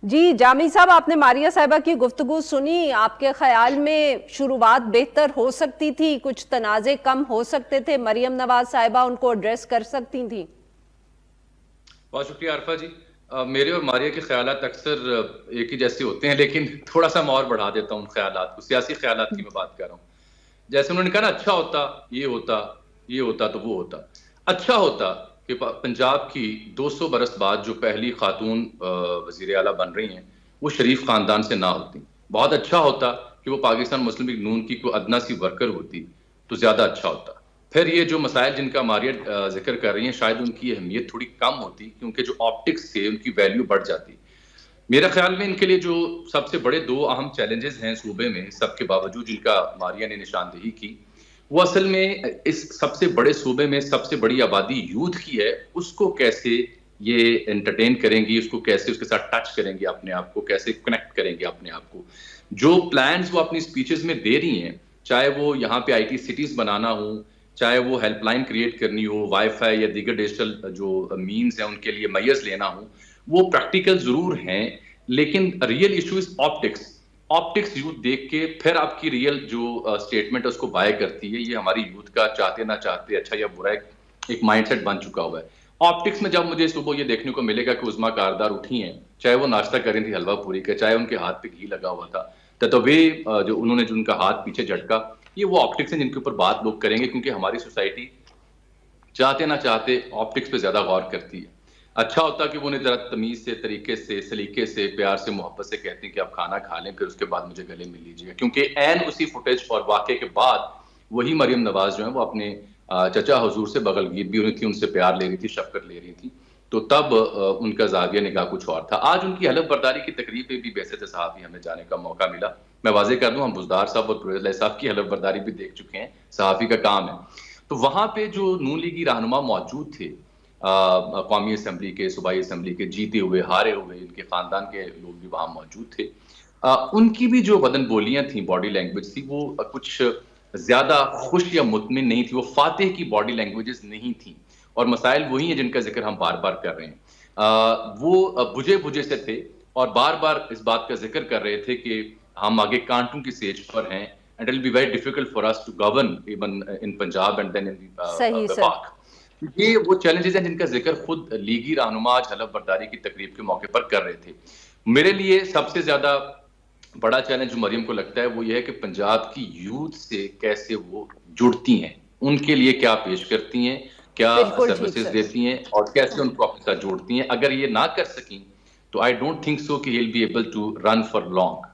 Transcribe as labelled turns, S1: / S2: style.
S1: जी जामी साहब, आपने मारिया साहिबा की गुफ्तगू सुनी। आपके ख्याल में शुरुआत बेहतर हो सकती थी, कुछ तनाज़े कम हो सकते थे, मरियम नवाज साहिबा उनको एड्रेस कर सकती थी?
S2: बहुत शुक्रिया अरफा जी। मेरे और मारिया के ख्यालात अक्सर एक ही जैसे होते हैं, लेकिन थोड़ा सा मैं और बढ़ा देता हूँ उन ख्यालात को। सियासी ख्यालात की मैं बात कर रहा हूँ। जैसे उन्होंने कहा ना, अच्छा होता ये होता, ये होता तो वो होता। अच्छा होता कि पंजाब की 200 बरस बाद जो पहली खातून वजीर आला बन रही हैं, वो शरीफ खानदान से ना होती। बहुत अच्छा होता कि वो पाकिस्तान मुस्लिम लीग नून की कोई अदना सी वर्कर होती, तो ज्यादा अच्छा होता। फिर ये जो मसाइल जिनका मारिया जिक्र कर रही हैं, शायद उनकी अहमियत थोड़ी कम होती, क्योंकि जो ऑप्टिक्स से उनकी वैल्यू बढ़ जाती। मेरा ख्याल में इनके लिए जो सबसे बड़े दो अहम चैलेंजेस हैं सूबे में, सबके बावजूद जिनका मारिया ने निशानदेही की, वो असल में इस सबसे बड़े सूबे में सबसे बड़ी आबादी यूथ की है। उसको कैसे ये एंटरटेन करेंगी, उसको कैसे उसके साथ टच करेंगे, अपने आप को कैसे कनेक्ट करेंगे अपने आप को। जो प्लान्स वो अपनी स्पीचेस में दे रही हैं, चाहे वो यहाँ पे आईटी सिटीज बनाना हो, चाहे वो हेल्पलाइन क्रिएट करनी हो, वाईफाई या दीगर डिजिटल जो मीन्स हैं उनके लिए मैयर्स लेना हो, वो प्रैक्टिकल जरूर हैं, लेकिन real issue is optics. Optics youth देख के फिर आपकी रियल जो स्टेटमेंट है उसको बाय करती है। ये हमारी यूथ का चाहते ना चाहते, अच्छा या बुरा, एक माइंडसेट बन चुका हुआ है। ऑप्टिक्स में जब मुझे सुबह ये देखने को मिलेगा कि उज़मा कारदार उठी हैं, चाहे वो नाश्ता कर रही थी हलवा पूरी का, चाहे उनके हाथ पे घी लगा हुआ था, तो वे जो उन्होंने जो उनका हाथ पीछे झटका, ये वो ऑप्टिक्स हैं जिनके ऊपर बात लोग करेंगे, क्योंकि हमारी सोसाइटी चाहते ना चाहते ऑप्टिक्स पे ज्यादा गौर करती है। अच्छा होता कि वो उन्हें जरा तमीज से, तरीके से, सलीके से, प्यार से, मोहब्बत से कहती कि आप खाना खा लें, फिर उसके बाद मुझे गले मिल लीजिएगा। क्योंकि एन उसी फुटेज और वाक़े के बाद वही मरियम नवाज जो है वो अपने चचा हुजूर से बगलगीर भी हुई थी, उनसे प्यार ले रही थी, शफ़क़त ले रही थी। तो तब उनका ज़ाविया निगाह कुछ और था। आज उनकी हलफ बर्दारी की तकरीब पे भी बहसत सहाफ़ी हमें जाने का मौका मिला। मैं वाज़ेह कर दूं, हम बुज़दार साहब और परवेज़ लाही साहब की हलफ बर्दारी भी देख चुके हैं, सहाफ़ी का काम है। तो वहां पे जो नून लीगी रहनुमा मौजूद थे, कौमी असम्बली के, सूबाई असम्बली के, जीते हुए हारे हुए, इनके खानदान के लोग भी वहां मौजूद थे। उनकी भी जो बदन बोलियां थी, बॉडी लैंग्वेज थी, वो कुछ ज्यादा खुश या मुतमिन नहीं थी। वो फातिह की बॉडी लैंग्वेजेस नहीं थी। और मसाइल वही हैं जिनका जिक्र हम बार बार कर रहे हैं। वो बुझे बुझे से थे और बार बार इस बात का जिक्र कर रहे थे कि हम आगे कांटों की सेज पर हैं, and it will be very difficult for us to govern even in Punjab and then in
S1: सही सर।
S2: Wafaq। ये वो चैलेंजेस हैं जिनका जिक्र खुद लीगी रहनुमा आज हलफ बर्दारी की तकरीब के मौके पर कर रहे थे। मेरे लिए सबसे ज्यादा बड़ा चैलेंज जो मरियम को लगता है वो ये है कि पंजाब की यूथ से कैसे वो जुड़ती हैं, उनके लिए क्या पेश करती हैं, क्या
S1: बिल्कुल ठीक
S2: सर्विसेज
S1: सर।
S2: देती हैं और कैसे उनको अपने साथ जोड़ती हैं। अगर ये ना कर सकें तो आई डोंट थिंक सो कि he will be able to run for long.